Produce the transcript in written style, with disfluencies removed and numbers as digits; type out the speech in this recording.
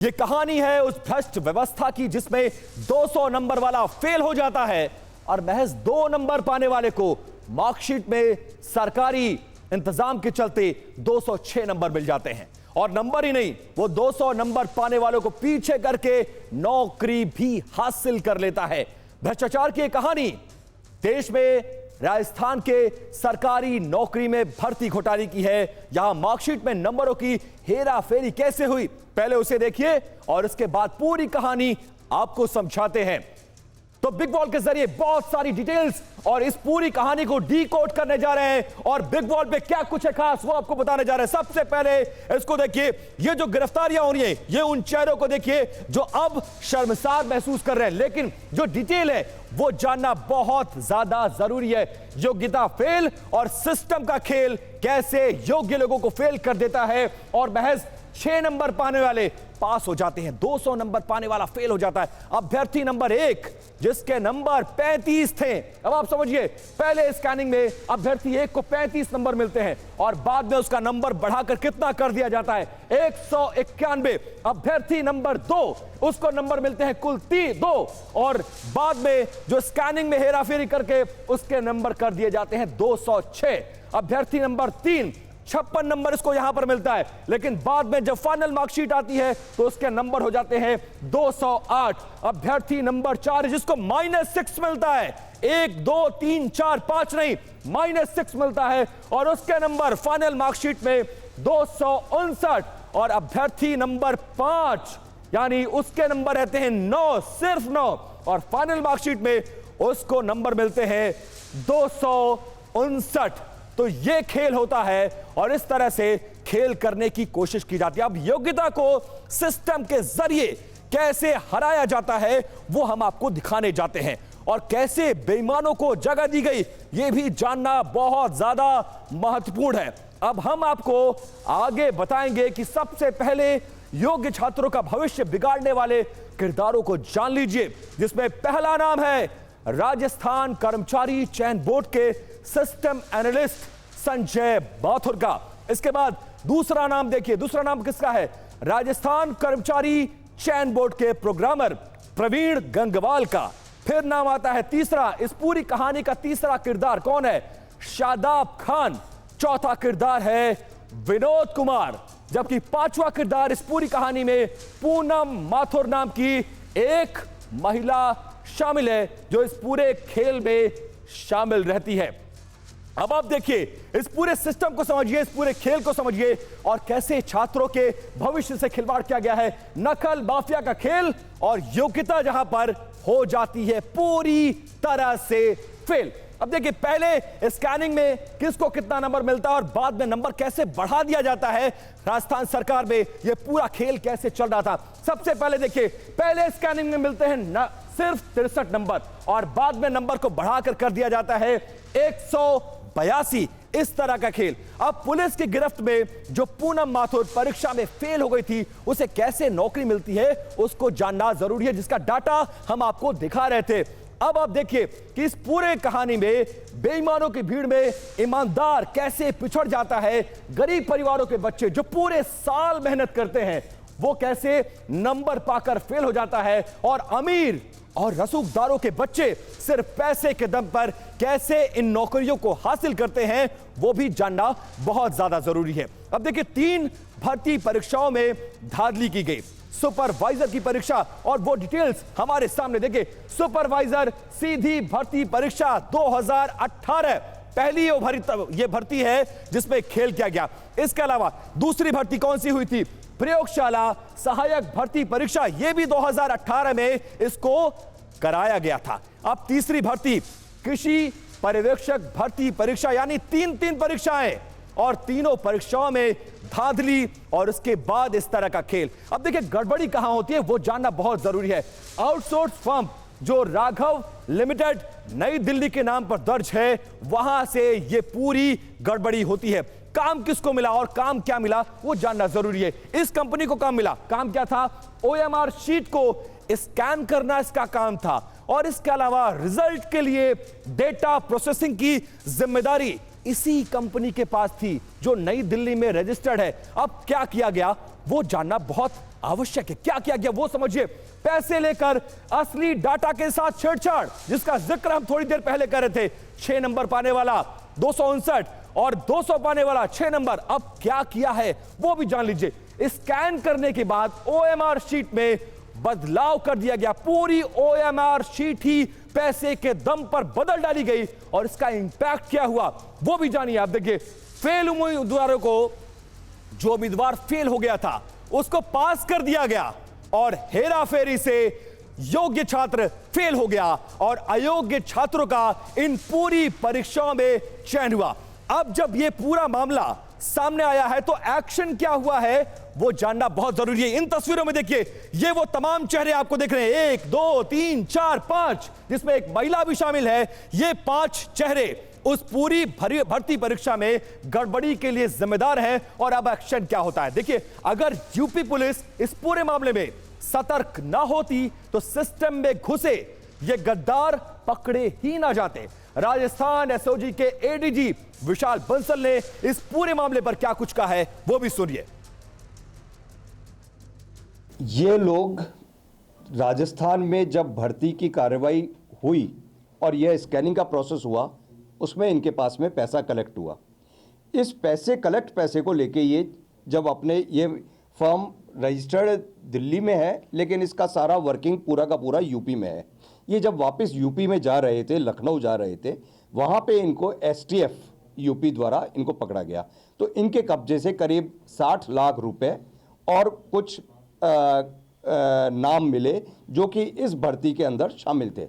ये कहानी है उस भ्रष्ट व्यवस्था की जिसमें 200 नंबर वाला फेल हो जाता है और महज 2 नंबर पाने वाले को मार्कशीट में सरकारी इंतजाम के चलते 206 नंबर मिल जाते हैं। और नंबर ही नहीं, वो 200 नंबर पाने वालों को पीछे करके नौकरी भी हासिल कर लेता है। भ्रष्टाचार की कहानी देश में राजस्थान के सरकारी नौकरी में भर्ती घोटाले की है। यहां मार्कशीट में नंबरों की हेरा फेरी कैसे हुई, पहले उसे देखिए और इसके बाद पूरी कहानी आपको समझाते हैं। तो बिग बॉल के जरिए बहुत सारी डिटेल्स और इस पूरी कहानी को डीकोड करने जा रहे हैं और बिग बॉल पे क्या कुछ है खास वो आपको बताने जा रहे हैं। सबसे पहले इसको देखिए, ये जो गिरफ्तारियां हो रही हैं, ये उन चेहरों को देखिए जो अब शर्मसार महसूस कर रहे हैं, लेकिन जो डिटेल है वो जानना बहुत ज्यादा जरूरी है। योग्यता फेल और सिस्टम का खेल कैसे योग्य लोगों को फेल कर देता है और महज 6 नंबर पाने वाले पास हो जाते हैं, 200 नंबर पाने वाला फेल हो जाता है। अभ्यर्थी नंबर 1 जिसके नंबर 35 थे, अब आप समझिए पहले स्कैनिंग में अभ्यर्थी 1 को 35 नंबर मिलते हैं और बाद में उसका नंबर बढ़ाकर कितना कर दिया जाता है 191। अभ्यर्थी नंबर 2 उसको नंबर मिलते हैं कुल 2 और बाद में जो स्कैनिंग में हेराफेरी करके उसके नंबर कर दिए जाते हैं 206। अभ्यर्थी नंबर 3 56 नंबर इसको यहां पर मिलता है, लेकिन बाद में जब फाइनल मार्कशीट आती है तो उसके नंबर हो जाते हैं 208। अभ्यर्थी नंबर 4 जिसको -6 मिलता है, 1 2 3 4 5 नहीं, -6 मिलता है और उसके नंबर फाइनल मार्कशीट में 259। और अभ्यर्थी नंबर 5 यानी उसके नंबर रहते हैं 9, सिर्फ 9 और फाइनल मार्कशीट में उसको नंबर मिलते हैं 259। तो ये खेल होता है और इस तरह से खेल करने की कोशिश की जाती है। अब योग्यता को सिस्टम के जरिए कैसे हराया जाता है वो हम आपको दिखाने जाते हैं और कैसे बेईमानों को जगह दी गई ये भी जानना बहुत ज्यादा महत्वपूर्ण है। अब हम आपको आगे बताएंगे कि सबसे पहले योग्य छात्रों का भविष्य बिगाड़ने वाले किरदारों को जान लीजिए, जिसमें पहला नाम है राजस्थान कर्मचारी चयन बोर्ड के सिस्टम एनालिस्ट संजय माथुर का। इसके बाद दूसरा नाम देखिए, दूसरा नाम किसका है, राजस्थान कर्मचारी चयन बोर्ड के प्रोग्रामर प्रवीण गंगवाल का। फिर नाम आता है तीसरा, इस पूरी कहानी का तीसरा किरदार कौन है, शादाब खान। चौथा किरदार है विनोद कुमार, जबकि पांचवा किरदार इस पूरी कहानी में पूनम माथुर नाम की एक महिला शामिल है जो इस पूरे खेल में शामिल रहती है। अब आप देखिए इस पूरे सिस्टम को समझिए, इस पूरे खेल को समझिए और कैसे छात्रों के भविष्य से खिलवाड़ किया गया है। नकल माफिया का खेल और योग्यता जहां पर हो जाती है पूरी तरह से फेल। अब देखिए पहले स्कैनिंग में किसको कितना नंबर मिलता है और बाद में नंबर कैसे बढ़ा दिया जाता है। राजस्थान सरकार में यह पूरा खेल कैसे चल रहा था। सबसे पहले देखिए, पहले स्कैनिंग में मिलते हैं सिर्फ 63 नंबर और बाद में नंबर को बढ़ाकर कर दिया जाता है 182। इस तरह का खेल। अब पुलिस की गिरफ्त में जो पूनम माथुर परीक्षा में फेल हो गई थी उसे कैसे नौकरी मिलती है उसको जानना जरूरी है, जिसका डाटा हम आपको दिखा रहे थे। अब आप देखिए कि इस पूरे कहानी में बेईमानों की भीड़ में ईमानदार कैसे पिछड़ जाता है। गरीब परिवारों के बच्चे जो पूरे साल मेहनत करते हैं वो कैसे नंबर पाकर फेल हो जाता है और अमीर और रसूखदारों के बच्चे सिर्फ पैसे के दम पर कैसे इन नौकरियों को हासिल करते हैं वो भी जानना बहुत ज्यादा जरूरी है। अब देखिए 3 भर्ती परीक्षाओं में धांधली की गई। सुपरवाइजर की परीक्षा और वो डिटेल्स हमारे सामने देखिए। सुपरवाइजर सीधी भर्ती परीक्षा 2018 पहली ये भर्ती है जिसमें खेल किया गया। इसके अलावा दूसरी भर्ती कौन सी हुई थी, प्रयोगशाला सहायक भर्ती परीक्षा, यह भी 2018 में इसको कराया गया था। अब तीसरी भर्ती कृषि पर्यवेक्षक भर्ती परीक्षा, यानी 3 परीक्षाएं और तीनों परीक्षाओं में धांधली और उसके बाद इस तरह का खेल। अब देखिए गड़बड़ी कहां होती है वो जानना बहुत जरूरी है। आउटसोर्स फर्म जो राघव लिमिटेड नई दिल्ली के नाम पर दर्ज है वहां से यह पूरी गड़बड़ी होती है। काम किसको मिला और काम क्या मिला वो जानना जरूरी है। इस कंपनी को काम मिला, काम क्या था, ओएमआर शीट को स्कैन करना इसका काम था और इसके अलावा रिजल्ट के लिए डेटा प्रोसेसिंग की जिम्मेदारी इसी कंपनी के पास थी जो नई दिल्ली में रजिस्टर्ड है। अब क्या किया गया वो जानना बहुत आवश्यक है। क्या किया गया वो समझिए। पैसे लेकर असली डाटा के साथ छेड़छाड़, जिसका जिक्र हम थोड़ी देर पहले कर रहे थे। 6 नंबर पाने वाला 259 और 200 पाने वाला 6 नंबर। अब क्या किया है वो भी जान लीजिए। स्कैन करने के बाद ओएमआर शीट में बदलाव कर दिया गया। पूरी ओएमआर शीट ही पैसे के दम पर बदल डाली गई और इसका इंपैक्ट क्या हुआ वो भी जानिए आप। देखिए, फेल उम्मीदवारों को, जो उम्मीदवार फेल हो गया था उसको पास कर दिया गया और हेराफेरी से योग्य छात्र फेल हो गया और अयोग्य छात्रों का इन पूरी परीक्षाओं में चयन हुआ। अब जब यह पूरा मामला सामने आया है तो एक्शन क्या हुआ है वो जानना बहुत जरूरी है। इन तस्वीरों में देखिए, ये वो तमाम चेहरे आपको दिख रहे हैं, 1 2 3 4 5, जिसमें एक महिला भी शामिल है। ये 5 चेहरे उस पूरी भर्ती परीक्षा में गड़बड़ी के लिए जिम्मेदार हैं। और अब एक्शन क्या होता है देखिए। अगर यूपी पुलिस इस पूरे मामले में सतर्क ना होती तो सिस्टम में घुसे ये गद्दार पकड़े ही ना जाते। राजस्थान एसओजी के एडीजी विशाल बंसल ने इस पूरे मामले पर क्या कुछ कहा है वो भी सुनिए। ये लोग राजस्थान में जब भर्ती की कार्रवाई हुई और यह स्कैनिंग का प्रोसेस हुआ, उसमें इनके पास में पैसा कलेक्ट हुआ। इस पैसे को लेके ये जब अपने ये फर्म रजिस्टर्ड दिल्ली में है, लेकिन इसका सारा वर्किंग पूरा का पूरा यूपी में है। ये जब वापस यूपी में जा रहे थे, लखनऊ जा रहे थे, वहाँ पे इनको एसटीएफ यूपी द्वारा इनको पकड़ा गया। तो इनके कब्जे से करीब 60 लाख रुपए और कुछ नाम मिले जो कि इस भर्ती के अंदर शामिल थे।